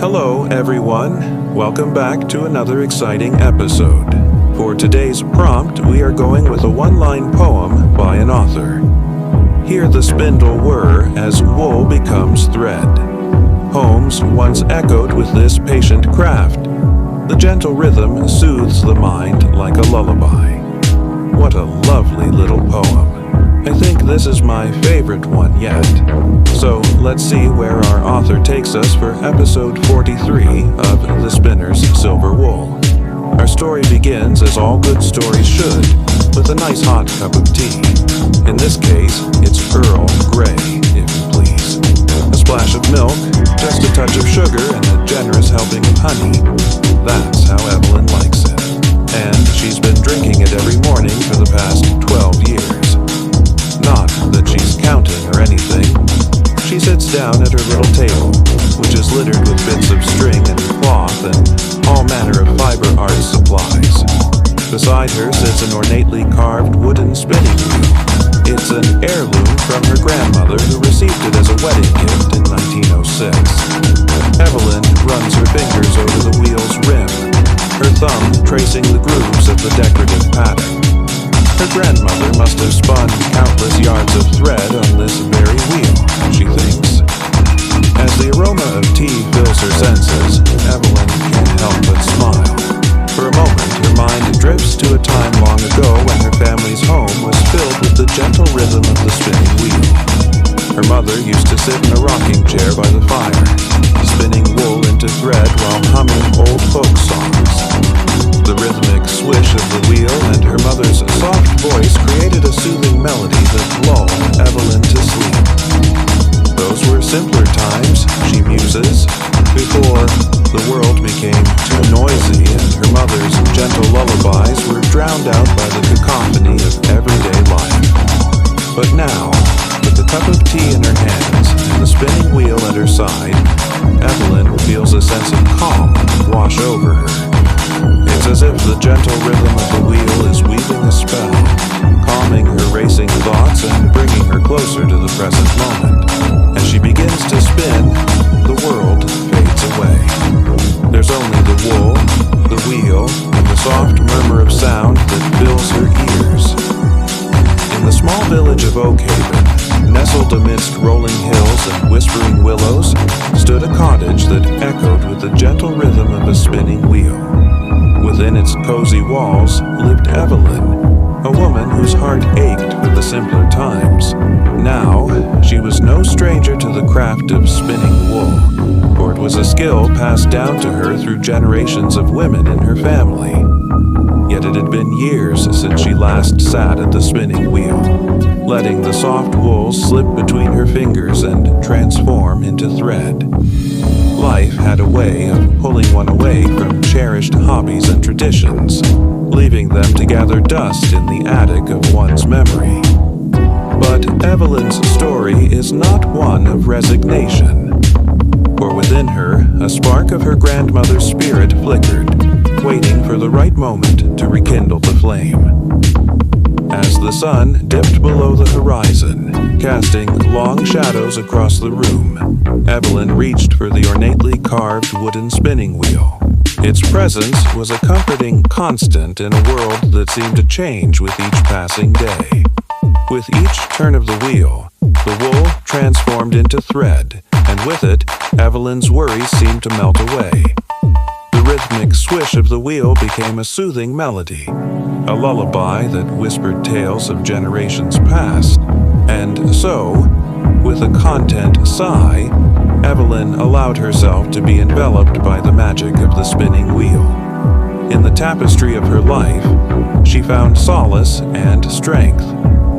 Hello, everyone. Welcome back to another exciting episode. For today's prompt, we are going with a one-line poem by an author. Hear the spindle whir as wool becomes thread. Homes once echoed with this patient craft. The gentle rhythm soothes the mind like a lullaby. What a lovely little poem. I think this is my favorite one yet. So let's see where our author takes us for episode 43 of The Spinner's Silver Wool. Our story begins, as all good stories should, with a nice hot cup of tea. In this case, it's Earl Grey, if you please. A splash of milk, just a touch of sugar, and a generous helping of honey. That's how Evelyn likes it. And she's been drinking it every morning for the past 12 years. Not that she's counting or anything. She sits down at her little table, which is littered with bits of string and cloth and all manner of fiber art supplies. Beside her sits an ornately carved wooden spinning wheel. It's an heirloom from her grandmother, who received it as a wedding gift in 1906. Evelyn runs her fingers over the wheel's rim, her thumb tracing the grooves of the decorative pattern. Her grandmother must have spun countless yards of thread on this very wheel, she thinks. As the aroma of tea fills her senses, Evelyn can't help but smile. For a moment, her mind drifts to a time long ago when her family's home was filled with the gentle rhythm of the spinning wheel. Her mother used to sit in a rocking chair by the fire, spinning wool into thread while humming old folk songs. The rhythmic swish of the wheel and her mother's soft voice created a soothing melody that lulled Evelyn to sleep. Those were simpler times, she muses, before the world became too noisy and her mother's gentle lullabies were drowned out by the cacophony of everyday life. But now, with the cup of tea in her hands and the spinning wheel at her side, Evelyn feels a sense of calm wash over her. It's as if the gentle rhythm of the wheel is weaving a spell, calming her racing thoughts and bringing her closer to the present moment. As she begins to spin, the world fades away. There's only the wool, the wheel, and the soft murmur of sound that fills her ears. In the small village of Oakhaven, nestled amidst rolling hills and whispering willows, stood a cottage that echoed with the gentle rhythm of a spinning wheel. Within its cozy walls lived Evelyn, a woman whose heart ached for the simpler times. Now, she was no stranger to the craft of spinning wool, for it was a skill passed down to her through generations of women in her family. Yet it had been years since she last sat at the spinning wheel, letting the soft wool slip between her fingers and transform into thread. Life had a way of pulling one away from cherished hobbies and traditions, leaving them to gather dust in the attic of one's memory. But Evelyn's story is not one of resignation, for within her, a spark of her grandmother's spirit flickered, waiting for the right moment to rekindle the flame. As the sun dipped below the horizon, casting long shadows across the room, Evelyn reached for the ornately carved wooden spinning wheel. Its presence was a comforting constant in a world that seemed to change with each passing day. With each turn of the wheel, the wool transformed into thread, and with it, Evelyn's worries seemed to melt away. The rhythmic swish of the wheel became a soothing melody, a lullaby that whispered tales of generations past. And so, with a content sigh, Evelyn allowed herself to be enveloped by the magic of the spinning wheel. In the tapestry of her life, she found solace and strength,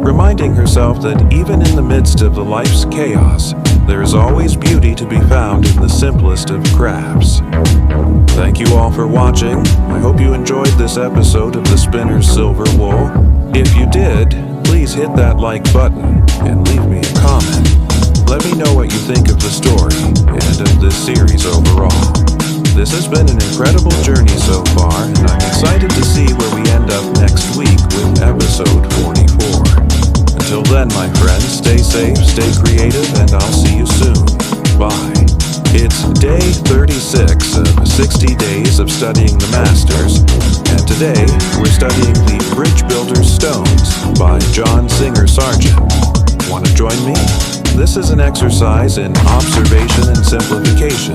reminding herself that even in the midst of the life's chaos, there is always beauty to be found in the simplest of crafts. Thank you all for watching. I hope you enjoyed this episode of The Spinner's Silver Wool. If you did, please hit that like button and leave me a comment. Let me know what you think of the story and of this series overall. This has been an incredible journey so far, and I'm excited to see where we end up next week with episode 44. Until then, my friends, stay safe, stay creative, and I'll see you soon. Bye. It's day 36 of 60 days of studying the Masters, and today we're studying the Bridge Builder's Stones by John Singer Sargent. Want to join me? This is an exercise in observation and simplification,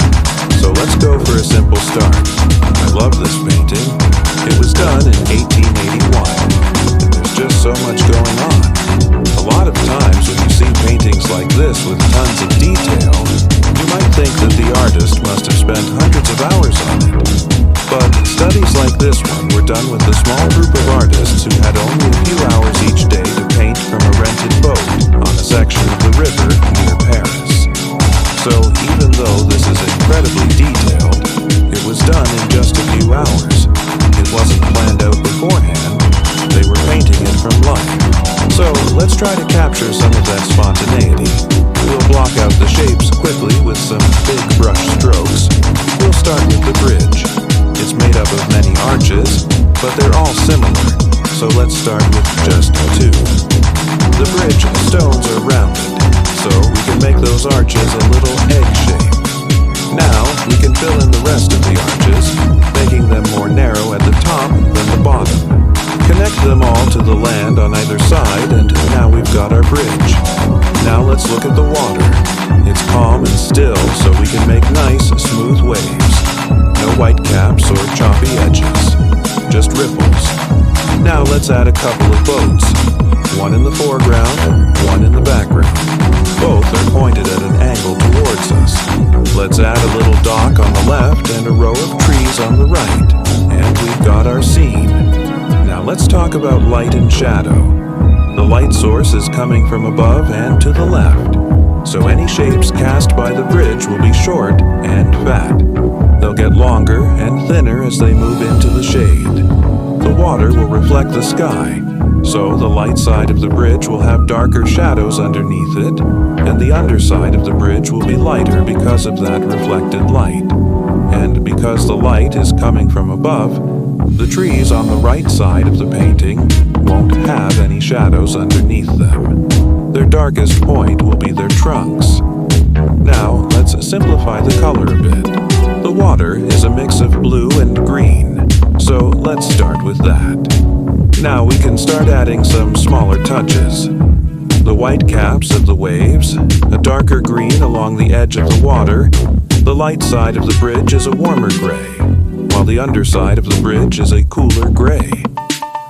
so let's go for a simple start. I love this painting. It was done in 1881, and there's just so much going on. A lot of times when you see paintings like this with tons of detail, you might think that the artist must have spent hundreds of hours on it. But studies like this one were done with a small group of artists who had only a few hours each day to paint from a rented boat on a section of the river near Paris. So even though this is incredibly detailed, it was done in just a few hours. It wasn't planned out beforehand. They were painting it from life. So let's try to capture some of that spontaneity. We'll block out the shapes quickly with some big brush strokes. We'll start with the bridge. It's made up of many arches, but they're all similar, so let's start with just two. The bridge stones are rounded, so we can make those arches a little egg shape. Now we can fill in the rest of the arches, making them more narrow at the top than the bottom. Connect them all to the land on either side, and now we've got our bridge. Now let's look at the water. It's calm and still, so we can make nice, smooth waves. No white caps or choppy edges, just ripples. Now let's add a couple of boats. One in the foreground, one in the background. Both are pointed at an angle towards us. Let's add a little dock on the left and a row of trees on the right. And we've got our scene. Now let's talk about light and shadow. The light source is coming from above and to the left. So any shapes cast by the bridge will be short and fat. They'll get longer and thinner as they move into the shade. The water will reflect the sky, so the light side of the bridge will have darker shadows underneath it, and the underside of the bridge will be lighter because of that reflected light. And because the light is coming from above, the trees on the right side of the painting won't have any shadows underneath them. Their darkest point will be their trunks. Now, let's simplify the color a bit. The water is a mix of blue and green, so let's start with that. Now we can start adding some smaller touches. The white caps of the waves, a darker green along the edge of the water. The light side of the bridge is a warmer gray, while the underside of the bridge is a cooler gray.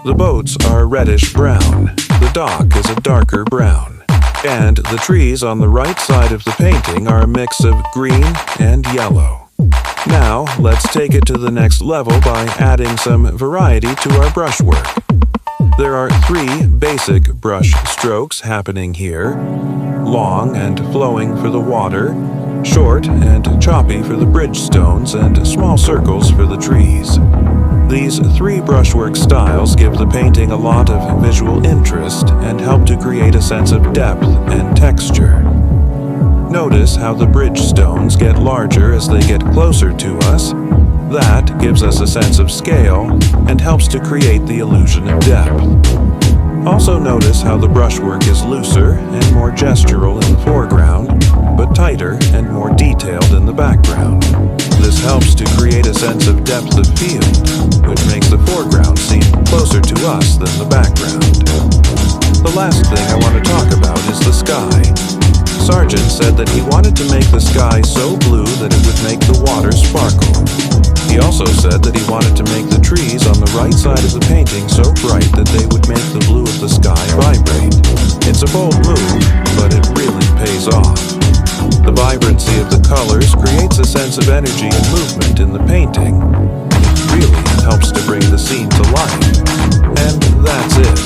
The boats are reddish brown. The dock is a darker brown. And the trees on the right side of the painting are a mix of green and yellow. Now, let's take it to the next level by adding some variety to our brushwork. There are three basic brush strokes happening here: long and flowing for the water, short and choppy for the bridge stones, and small circles for the trees. These three brushwork styles give the painting a lot of visual interest and help to create a sense of depth and texture. Notice how the bridge stones get larger as they get closer to us. That gives us a sense of scale and helps to create the illusion of depth. Also notice how the brushwork is looser and more gestural in the foreground, but tighter and more detailed in the background. This helps to create a sense of depth of field, which makes the foreground seem closer to us than the background. The last thing I want to talk about is the sky. Sargent said that he wanted to make the sky so blue that it would make the water sparkle. He also said that he wanted to make the trees on the right side of the painting so bright that they would make the blue of the sky vibrate. It's a bold move, but it really pays off. The vibrancy of the colors creates a sense of energy and movement in the painting. It really helps to bring the scene to life. And that's it.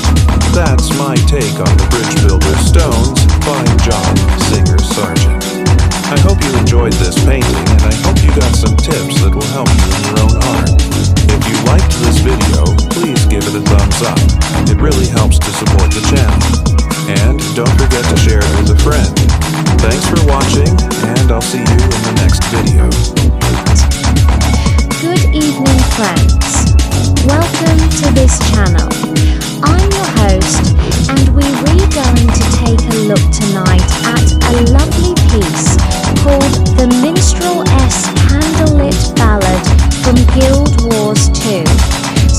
That's my take on the Bridge Builder's Stones by John Singer Sargent. I hope you enjoyed this painting, and I hope you got some tips that will help you in your own art. If you liked this video, please give it a thumbs up. It really helps to support the channel. And don't forget to share it with a friend. Thanks for watching, and I'll see you in the next video. Good evening, friends. Welcome to this channel. I'm your host, and we're really going to take a look tonight at a lovely piece called The Minstrel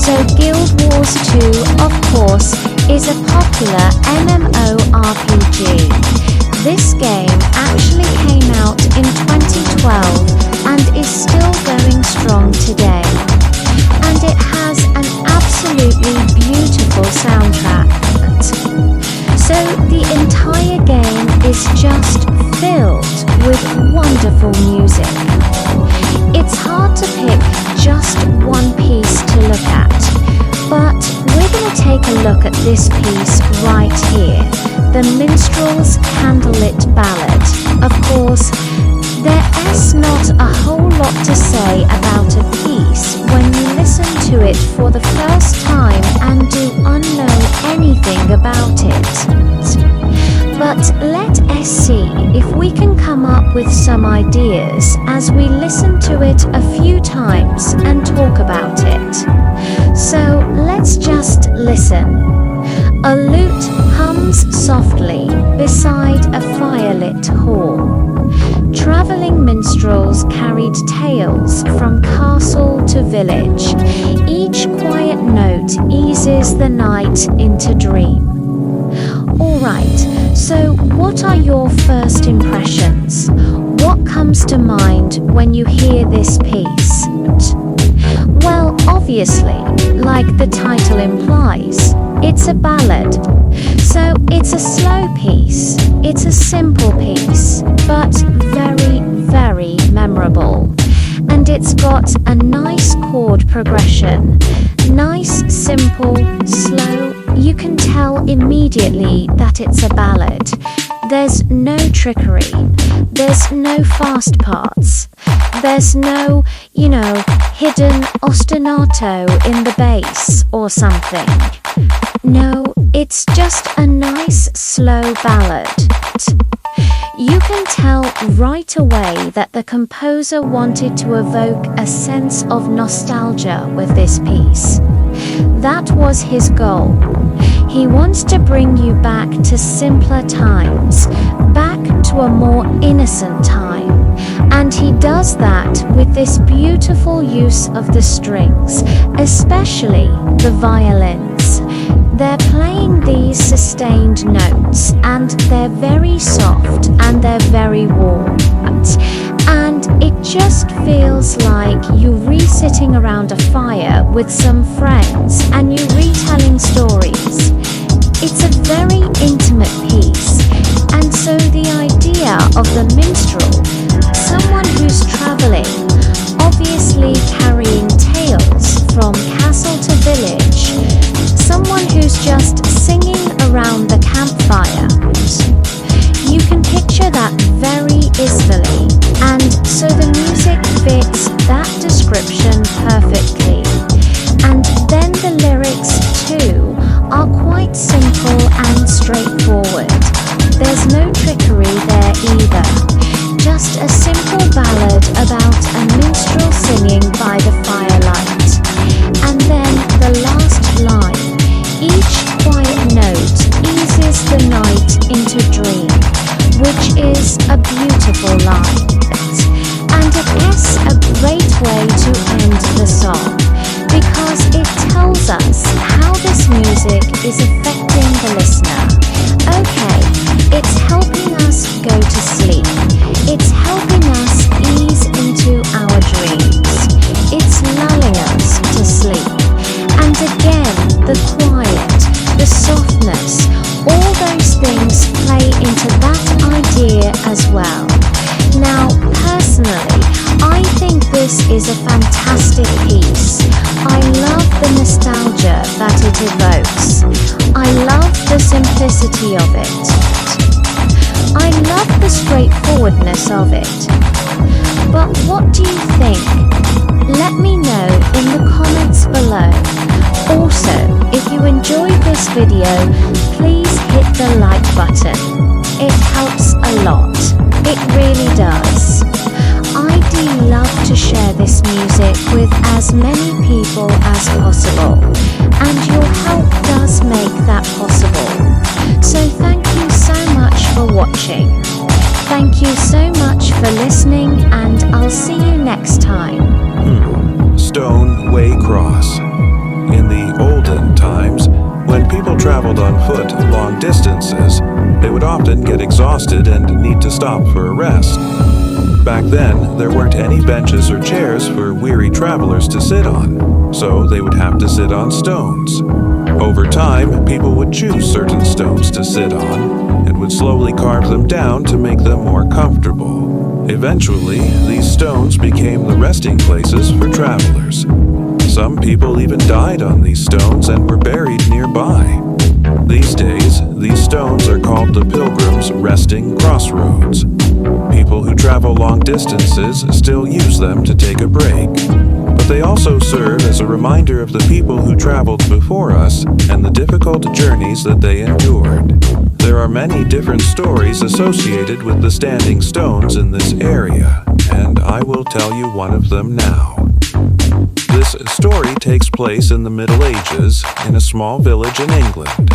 So Guild Wars 2, of course, is a popular MMORPG. This game actually came out in 2012 and is still going strong today. And it has an absolutely beautiful soundtrack. So the entire game is just filled with wonderful music. It's hard to pick just one piece to look at, but we're going to take a look at this piece right here, the Minstrel's Candlelit Ballad. Of course, there's not a whole lot to say about a piece when you listen to it for the first time and do unknow anything about it. But let us see if we can come up with some ideas as we listen to it a few times and talk about it. So let's just listen. A lute hums softly beside a firelit hall. Travelling minstrels carried tales from castle to village. Each quiet note eases the night into dream. Alright, so what are your first impressions? What comes to mind when you hear this piece? Well, obviously, like the title implies, it's a ballad. So it's a slow piece, it's a simple piece, but very, very memorable. And it's got a nice chord progression. Nice, simple, slow. You can tell immediately that it's a ballad. There's no trickery. There's no fast parts. There's no, hidden ostinato in the bass or something. No, it's just a nice, slow ballad. You can tell right away that the composer wanted to evoke a sense of nostalgia with this piece. That was his goal. He wants to bring you back to simpler times, back to a more innocent time. And he does that with this beautiful use of the strings, especially the violins. They're playing these sustained notes, and they're very soft and they're very warm. And it just feels like you're sitting around a fire with some friends and you're retelling stories. It's a very intimate piece, and so the idea of the minstrel, someone who's traveling, obviously carrying tales from castle to village, someone who's just singing around the campfire. You can picture that very easily, and so the music fits that description perfectly. And then the lyrics too are quite simple and straightforward. There's no trickery there either. Just a simple ballad about a minstrel singing by the firelight. And then the last line. Each quiet note eases the night into dream, which is a beautiful line. And it is a great way to end the song, because it tells us how this music is affecting the listener. Okay, it's helping us go to sleep. It's helping us ease into our dreams. It's lulling us to sleep. And again, the quiet, the softness, all those things play into that idea as well. Now, personally, I think this is a fantastic piece. I love the nostalgia that it evokes. I love the simplicity of it. I love the straightforwardness of it. But what do you think? Let me know in the comments below. Also, if you enjoyed this video, please hit the like button. It helps a lot. It really does. I do love to share this music with as many people as possible, and your help does make that possible. So thank you so much for watching. Thank you so much for listening, and I'll see you next time. Stone Way Cross. In traveled on foot long distances, they would often get exhausted and need to stop for a rest. Back then, there weren't any benches or chairs for weary travelers to sit on, so they would have to sit on stones. Over time, people would choose certain stones to sit on and would slowly carve them down to make them more comfortable. Eventually, these stones became the resting places for travelers. Some people even died on these stones and were buried nearby. These days, these stones are called the Pilgrim's Resting Crossroads. People who travel long distances still use them to take a break. But they also serve as a reminder of the people who traveled before us and the difficult journeys that they endured. There are many different stories associated with the standing stones in this area, and I will tell you one of them now. This story takes place in the Middle Ages in a small village in England.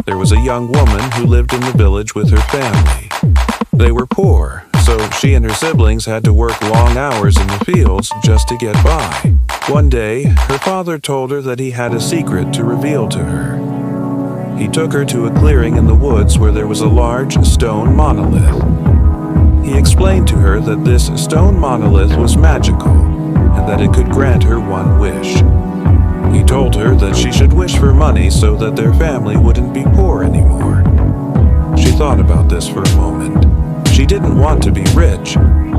There was a young woman who lived in the village with her family. They were poor, so she and her siblings had to work long hours in the fields just to get by. One day, her father told her that he had a secret to reveal to her. He took her to a clearing in the woods where there was a large stone monolith. He explained to her that this stone monolith was magical and that it could grant her one wish. He told her that she should wish for money so that their family wouldn't be poor anymore. She thought about this for a moment. She didn't want to be rich,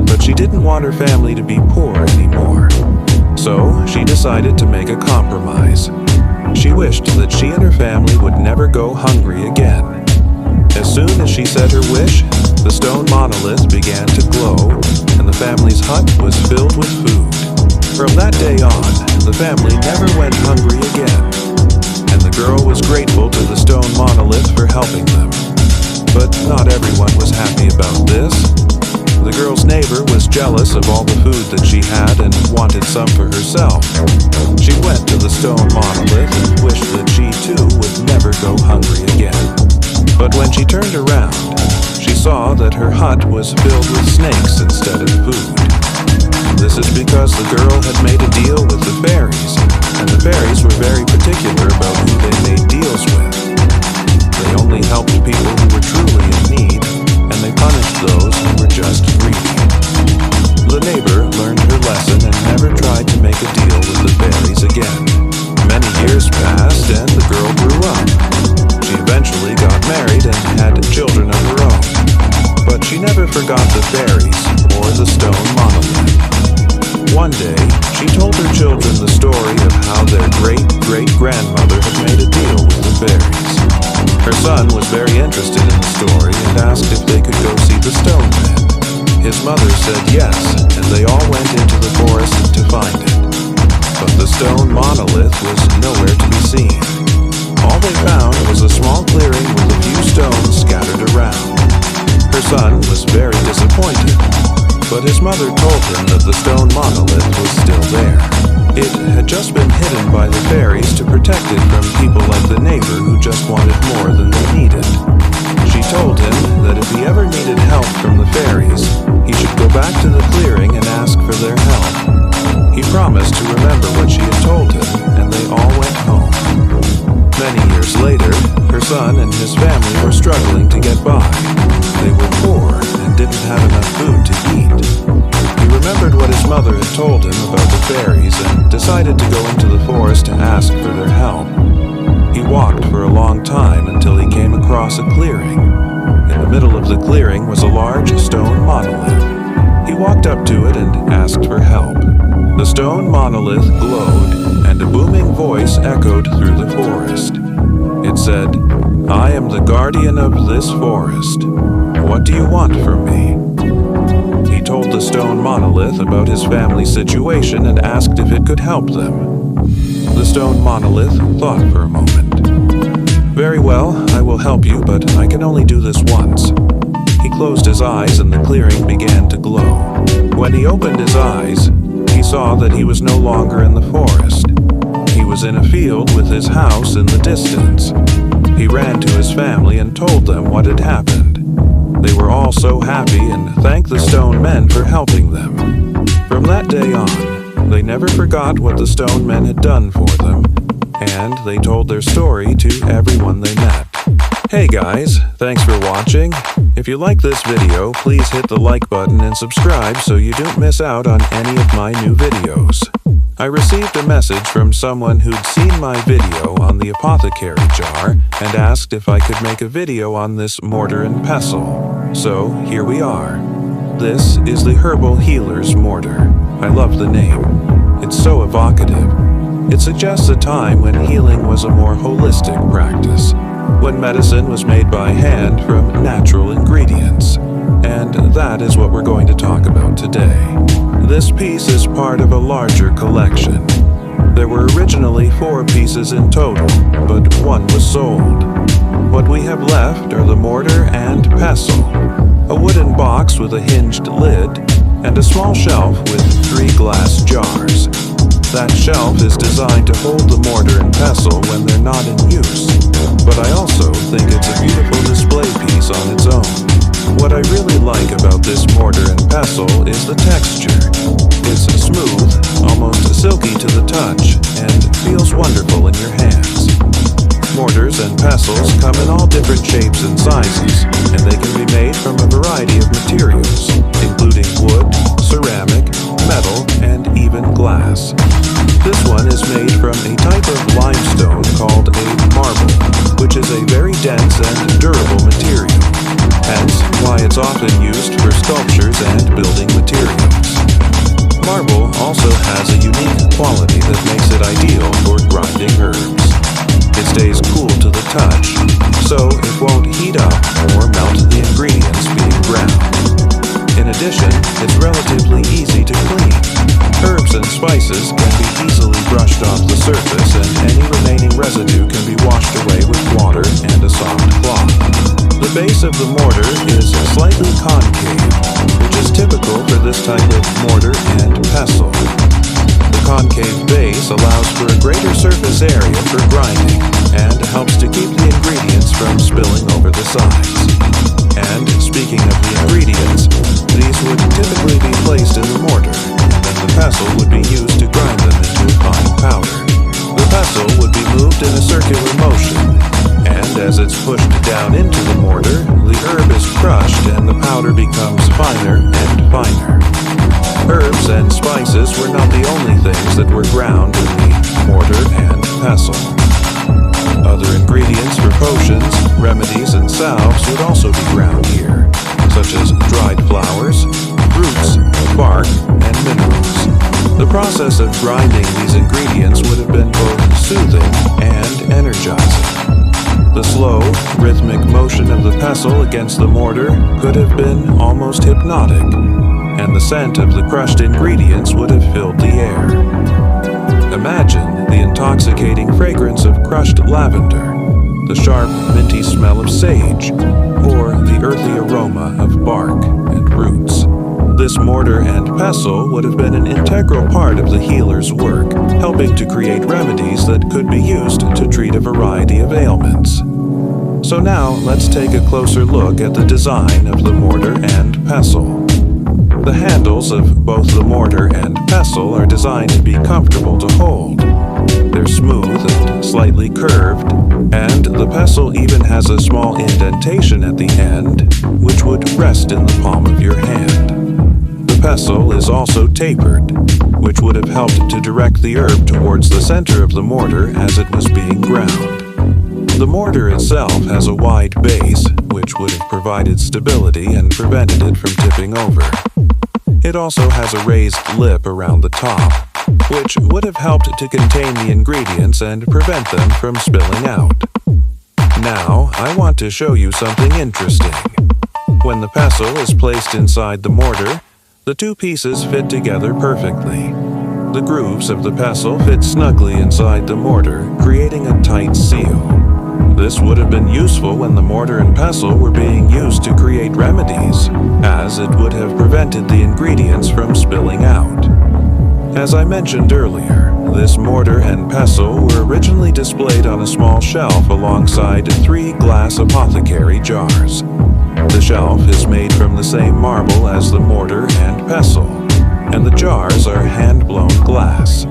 but she didn't want her family to be poor anymore. So she decided to make a compromise. She wished that she and her family would never go hungry again. As soon as she said her wish, the stone monolith began to glow, and the family's hut was filled with food. From that day on, the family never went hungry again, and the girl was grateful to the stone monolith for helping them. But not everyone was happy about this. The girl's neighbor was jealous of all the food that she had and wanted some for herself. She went to the stone monolith and wished that she too would never go hungry again. But when she turned around, she saw that her hut was filled with snakes instead of food. This is because the girl had made a deal with the fairies, and the fairies were very particular about who they made deals with. They only helped people who were truly in need, and they punished those who were just greedy. The neighbor learned her lesson and never tried to make a deal with the fairies again. Many years passed, and the girl grew up. She eventually got married and had children of her own. But she never forgot the fairies or the stone monolith. One day, she told her children the story of how their great-great-grandmother had made a deal with the fairies. Her son was very interested in the story and asked if they could go see the stone man. His mother said yes, and they all went into the forest to find it. But the stone monolith was nowhere to be seen. All they found was a small clearing with a few stones scattered around. Her son was very disappointed, but his mother told him that the stone monolith was still there. It had just been hidden by the fairies to protect it from people like the neighbor who just wanted more than they needed. She told him that if he ever needed help from the fairies, he should go back to the clearing and ask for their help. He promised to remember what she had told him, and they all went home. Many years later, her son and his family were struggling to get by. They were poor and didn't have enough food to eat. He remembered what his mother had told him about the fairies and decided to go into the forest to ask for their help. He walked for a long time until he came across a clearing. In the middle of the clearing was a large stone monolith. He walked up to it and asked for help. The stone monolith glowed, and a booming voice echoed through the forest. It said, "I am the guardian of this forest. What do you want from me?" He told the stone monolith about his family situation and asked if it could help them. The stone monolith thought for a moment. "Very well, I will help you, but I can only do this once." He closed his eyes and the clearing began to glow. When he opened his eyes, he saw that he was no longer in the forest. He was in a field with his house in the distance. He ran to his family and told them what had happened. They were all so happy and thanked the stone men for helping them. From that day on, they never forgot what the stone men had done for them, and they told their story to everyone they met. Hey guys, thanks for watching. If you like this video, please hit the like button and subscribe so you don't miss out on any of my new videos. I received a message from someone who'd seen my video on the apothecary jar and asked if I could make a video on this mortar and pestle. So here we are. This is the Herbal Healer's Mortar. I love the name. It's so evocative. It suggests a time when healing was a more holistic practice, when medicine was made by hand from natural ingredients. And that is what we're going to talk about today. This piece is part of a larger collection. There were originally 4 pieces in total, but 1 was sold. What we have left are the mortar and pestle, a wooden box with a hinged lid, and a small shelf with 3 glass jars. That shelf is designed to hold the mortar and pestle when they're not in use, but I also think it's a beautiful display piece on its own. What I really like about this mortar and pestle is the texture. It's smooth, almost silky to the touch, and feels wonderful in your hands. Mortars and pestles come in all different shapes and sizes, and they can be made from a variety of materials, including wood, ceramic, metal, and even glass. This one is made from a type of limestone called a marble, which is a very dense and durable material, hence why it's often used for sculptures and building materials. Marble also has a unique quality that makes it ideal for grinding herbs. It stays cool to the touch, so it won't heat up or melt the ingredients being ground. In addition, it's relatively easy to clean. Herbs and spices can be easily brushed off the surface, and any remaining residue can be washed away with water and a soft cloth. The base of the mortar is slightly concave, which is typical for this type of mortar and pestle. The concave base allows for a greater surface area for grinding and helps to keep the ingredients from spilling over the sides. And speaking of the ingredients, these would typically be placed in the mortar, and the pestle would be used to grind them into a fine powder. The pestle would be moved in a circular motion, and as it's pushed down into the mortar, the herb is crushed and the powder becomes finer and finer. Herbs and spices were not the only things that were ground in the mortar and pestle. Other ingredients for potions, remedies, and salves would also be ground here, such as dried flowers, roots, bark, and minerals. The process of grinding these ingredients would have been both soothing and energizing. The slow, rhythmic motion of the pestle against the mortar could have been almost hypnotic, and the scent of the crushed ingredients would have filled the air. Imagine the intoxicating fragrance of crushed lavender, the sharp, minty smell of sage, or the earthy aroma of bark and roots. This mortar and pestle would have been an integral part of the healer's work, helping to create remedies that could be used to treat a variety of ailments. So now let's take a closer look at the design of the mortar and pestle. The handles of both the mortar and pestle are designed to be comfortable to hold. They're smooth and slightly curved, and the pestle even has a small indentation at the end, which would rest in the palm of your hand. The pestle is also tapered, which would have helped to direct the herb towards the center of the mortar as it was being ground. The mortar itself has a wide base, which would have provided stability and prevented it from tipping over. It also has a raised lip around the top, which would have helped to contain the ingredients and prevent them from spilling out. Now, I want to show you something interesting. When the pestle is placed inside the mortar, the 2 pieces fit together perfectly. The grooves of the pestle fit snugly inside the mortar, creating a tight seal. This would have been useful when the mortar and pestle were being used to create remedies, as it would have prevented the ingredients from spilling out. As I mentioned earlier, this mortar and pestle were originally displayed on a small shelf alongside 3 glass apothecary jars. The shelf is made from the same marble as the mortar and pestle, and the jars are hand-blown glass.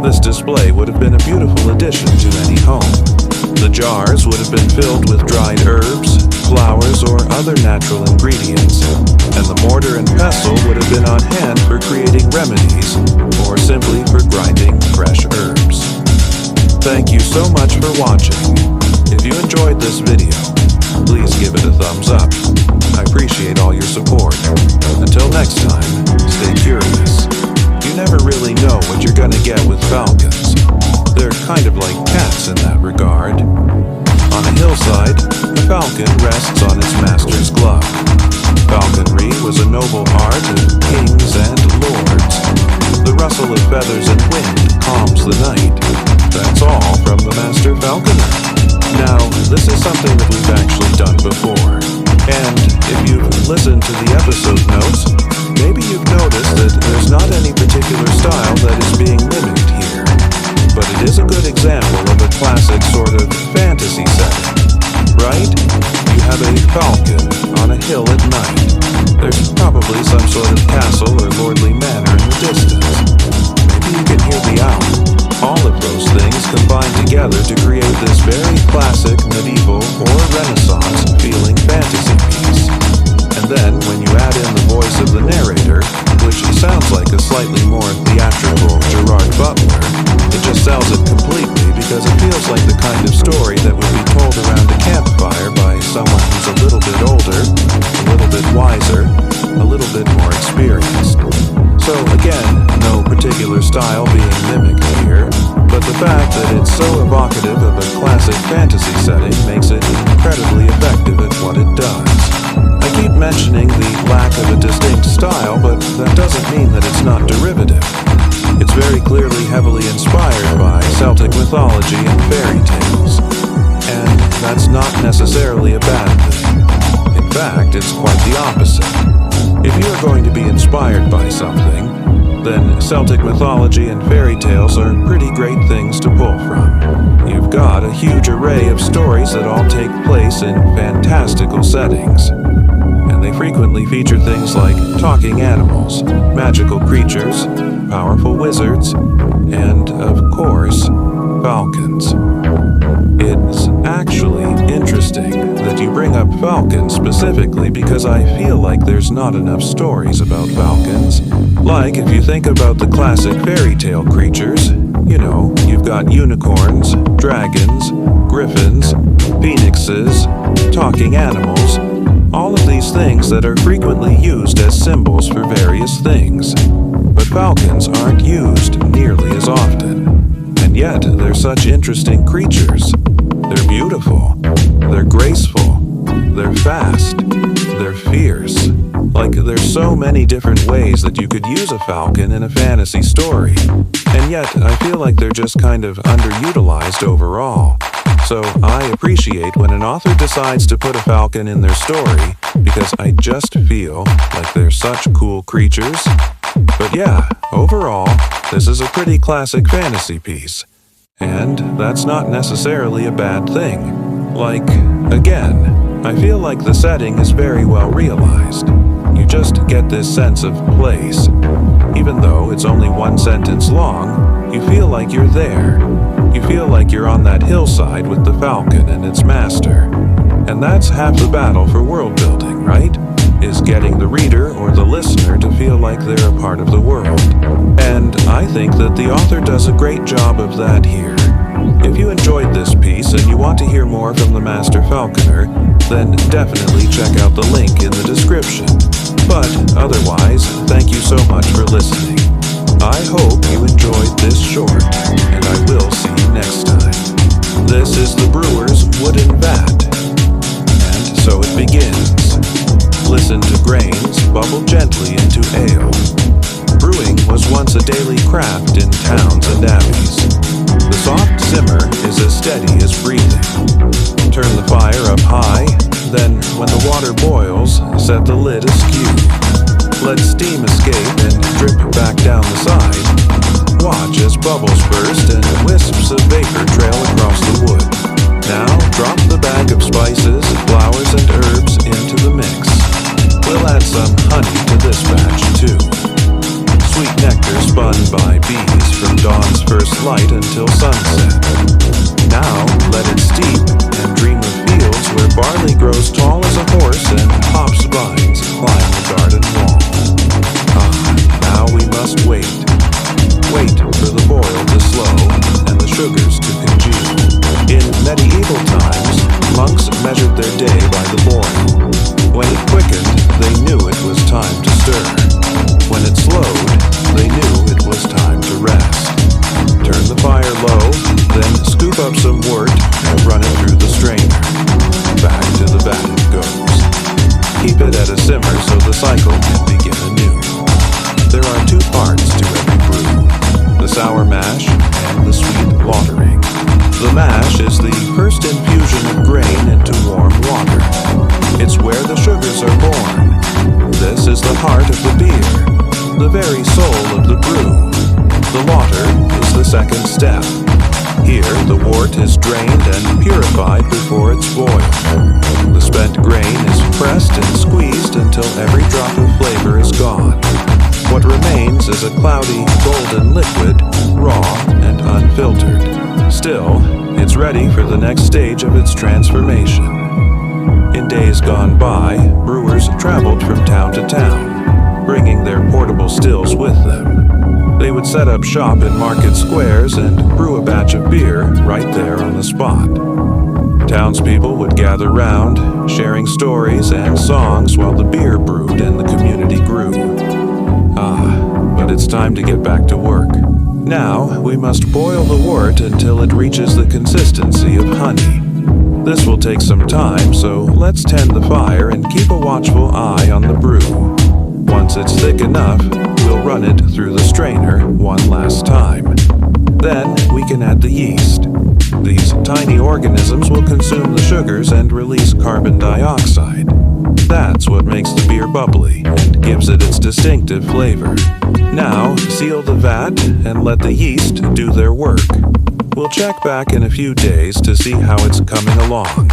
This display would have been a beautiful addition to any home. The jars would have been filled with dried herbs, flowers, or other natural ingredients, and the mortar and pestle would have been on hand for creating remedies, or simply for grinding fresh herbs. Thank you so much for watching. If you enjoyed this video, please give it a thumbs up. I appreciate all your support. Until next time, stay curious. You never really know what you're gonna get with falcons. They're kind of like cats in that regard. On a hillside, a falcon rests on its master's glove. Falconry was a noble art of kings and lords. The rustle of feathers and wind calms the night. That's all from the Master Falconer. Now, this is something that we've actually done before. And if you've listened to the episode notes, maybe you've noticed that there's not any particular style that is being mimicked here. But it is a good example of a classic sort of fantasy setting, right? You have a falcon on a hill at night. There's probably some sort of castle or lordly manor in the distance. Maybe you can hear the owl. All of those things combine together to create this very classic medieval or Renaissance feeling fantasy piece. And then when you add in the voice of the narrator, which sounds like a slightly more theatrical Gerard Butler, it just sells it completely because it feels like the kind of story that would be told around a campfire by someone who's a little bit older, a little bit wiser, a little bit more experienced. So again, no particular style being mimicked here, but the fact that it's so evocative of a classic fantasy setting makes it incredibly effective at what it does. I keep mentioning the lack of a distinct style, but that doesn't mean that it's not derivative. It's very clearly heavily inspired by Celtic mythology and fairy tales, and that's not necessarily a bad thing. In fact, it's quite the opposite. If you are going to be inspired by something, then Celtic mythology and fairy tales are pretty great things to pull from. You've got a huge array of stories that all take place in fantastical settings. And they frequently feature things like talking animals, magical creatures, powerful wizards, and, of course, falcons. It's actually interesting that you bring up falcons specifically because I feel like there's not enough stories about falcons. Like, if you think about the classic fairy tale creatures, you know, you've got unicorns, dragons, griffins, phoenixes, talking animals, all of these things that are frequently used as symbols for various things. But falcons aren't used nearly as often. And yet, they're such interesting creatures. They're beautiful. They're graceful. They're fast. They're fierce. Like, there's so many different ways that you could use a falcon in a fantasy story. And yet, I feel like they're just kind of underutilized overall. So I appreciate when an author decides to put a falcon in their story because I just feel like they're such cool creatures. But yeah, overall, this is a pretty classic fantasy piece. And that's not necessarily a bad thing. Like, again, I feel like the setting is very well realized. You just get this sense of place. Even though it's only one sentence long, you feel like you're there. You feel like you're on that hillside with the falcon and its master. And that's half the battle for world building, right? Is getting the reader or the listener to feel like they're a part of the world. And I think that the author does a great job of that here. If you enjoyed this piece and you want to hear more from the Master Falconer, then definitely check out the link in the description. But otherwise, thank you so much for listening. I hope you enjoyed this short, and I will see you next time. This is the brewer's wooden vat. And so it begins. Listen to grains bubble gently into ale. Brewing was once a daily craft in towns and abbeys. The soft simmer is as steady as breathing. Turn the fire up high, then when the water boils, set the lid askew. Let steam escape and drip back down the side. Watch as bubbles burst and wisps of vapor trail across the wood. Now drop the bag of spices, flowers, and herbs into the mix. We'll add some honey to this batch too. Sweet nectar spun by bees from dawn's first light until sunset. Now let it steep and dream of fields where barley grows tall as a horse and hops vines climb the garden wall. Now we must wait. Wait for the boil to slow and the sugars to congeal. In medieval times, monks measured their day by the boil. When it quickened, they knew it was time to stir. When it slowed, they knew it was time to rest. Turn the fire low, then scoop up some wort and run it through the strainer. Back to the vat it goes. Keep it at a simmer so the cycle can begin anew. There are two parts to every brew: the sour mash and the sweet watering. The mash is the first infusion of grain into warm water. It's where the sugars are born. This is the heart of the beer, the very soul of the brew. The water is the second step. Here, the wort is drained and purified before it's boiled. The spent grain is pressed and squeezed until every drop of flavor is gone. What remains is a cloudy, golden liquid, raw and unfiltered. Still, it's ready for the next stage of its transformation. In days gone by, brewers traveled from town to town, bringing their portable stills with them. They would set up shop in market squares and brew a batch of beer right there on the spot. Townspeople would gather round, sharing stories and songs while the beer brewed and the community grew. But it's time to get back to work. Now, we must boil the wort until it reaches the consistency of honey. This will take some time, so let's tend the fire and keep a watchful eye on the brew. Once it's thick enough, we'll run it through the strainer one last time. Then we can add the yeast. These tiny organisms will consume the sugars and release carbon dioxide. That's what makes the beer bubbly and gives it its distinctive flavor. Now, seal the vat and let the yeast do their work. We'll check back in a few days to see how it's coming along.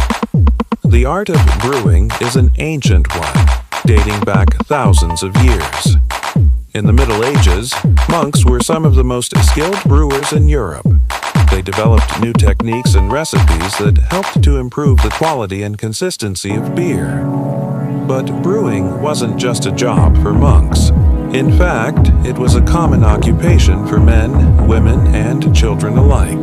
The art of brewing is an ancient one, dating back thousands of years. In the Middle Ages, monks were some of the most skilled brewers in Europe. They developed new techniques and recipes that helped to improve the quality and consistency of beer. But brewing wasn't just a job for monks. In fact, it was a common occupation for men, women, and children alike.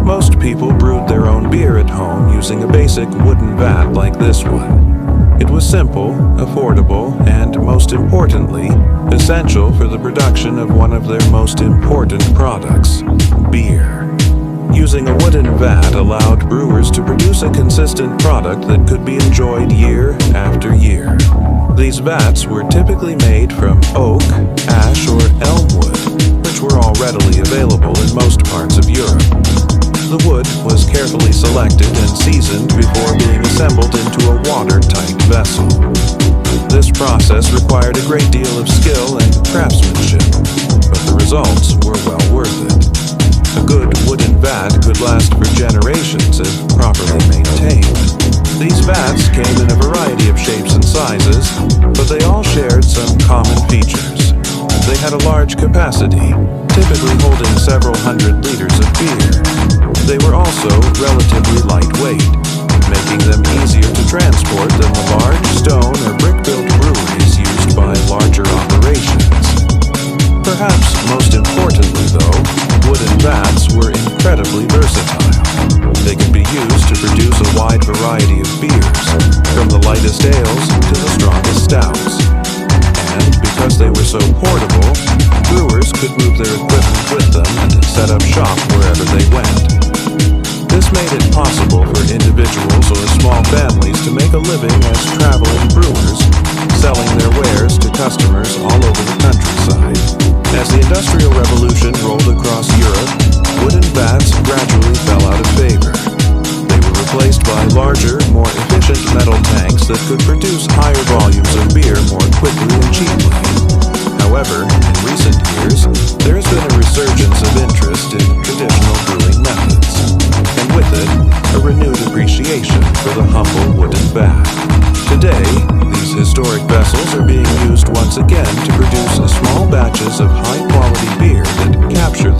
Most people brewed their own beer at home using a basic wooden vat like this one. It was simple, affordable, and most importantly, essential for the production of one of their most important products, beer. Using a wooden vat allowed brewers to produce a consistent product that could be enjoyed year after year. These vats were typically made from oak, ash, or elm wood, which were all readily available in most parts of Europe. The wood was carefully selected and seasoned before being assembled into a watertight vessel. This process required a great deal of skill and craftsmanship, but the results were well worth it. A good wooden vat could last for generations if properly maintained. These vats came in a variety of shapes and sizes, but they all shared some common features. They had a large capacity, typically holding several hundred liters of beer. They were also relatively lightweight, making them easier to transport than the large stone or brick-built breweries used by larger operations. Perhaps most importantly, though, wooden vats were incredibly versatile. They could be used to produce a wide variety of beers, from the lightest ales to the strongest stouts. And because they were so portable, brewers could move their equipment with them and set up shop wherever they went. This made it possible for individuals or small families to make a living as traveling brewers, selling their wares to customers all over the countryside. As the Industrial Revolution rolled across Europe, wooden vats gradually fell out of favor. They were replaced by larger, more efficient metal tanks that could produce higher volumes of beer more quickly and cheaply. However, in recent years, there has been a resurgence of interest in traditional brewing methods, and with it, a renewed appreciation for the humble wooden vat. Today, these historic vessels are being used once again to produce small batches of high-quality beer that capture